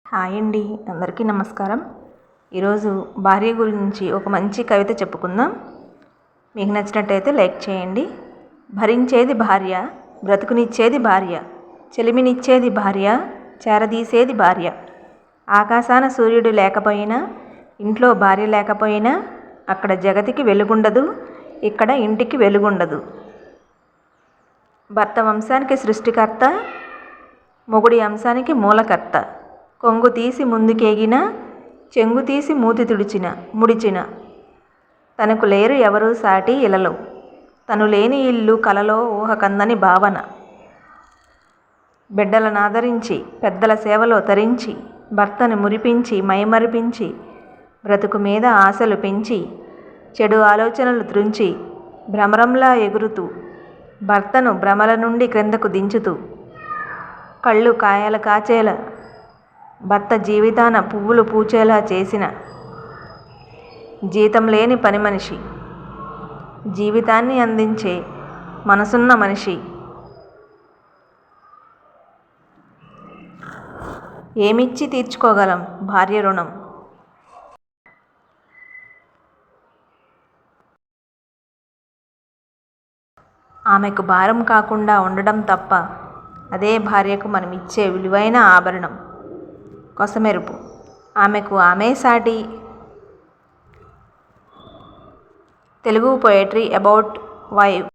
Hi అండి, అందరికీ నమస్కారం. ఈరోజు భార్య గురించి ఒక మంచి కవిత చెప్పుకుందాం. మీకు నచ్చినట్టయితే లైక్ చేయండి. భరించేది భార్య, బ్రతుకునిచ్చేది భార్య, చెలిమినిచ్చేది భార్య, చేరదీసేది భార్య. ఆకాశాన సూర్యుడు లేకపోయినా, ఇంట్లో భార్య లేకపోయినా, అక్కడ జగతికి వెలుగుండదు, ఇక్కడ ఇంటికి వెలుగుండదు. భర్త వంశానికి సృష్టికర్త, మొగుడి అంశానికి మూలకర్త. కొంగు తీసి ముందుకేగిన, చెంగు తీసి మూతి ముడిచిన. తనకు లేరు ఎవరూ సాటి ఇలలో, తను లేని ఇల్లు కలలో ఊహ కందని భావన. బిడ్డలను ఆదరించి, పెద్దల సేవలో తరించి, భర్తను మురిపించి మైమరిపించి, బ్రతుకు మీద ఆశలు పెంచి, చెడు ఆలోచనలు త్రుంచి, భ్రమరంలా ఎగురుతూ, భర్తను భ్రమల నుండి క్రిందకు దించుతూ, కళ్ళు కాయలు కాచేలా భర్త జీవితాన పువ్వులు పూచేలా చేసిన జీతం లేని పని మనిషి, జీవితాన్ని అందించే మనసున్న మనిషి. ఏమిచ్చి తీర్చుకోగలం భార్య రుణం? ఆమెకు భారం కాకుండా ఉండడం తప్ప అదే భార్యకు మనం ఇచ్చే విలువైన ఆభరణం. కొసమెరుపు. ఆమెకు ఆమె సాటి. Telugu poetry about wife.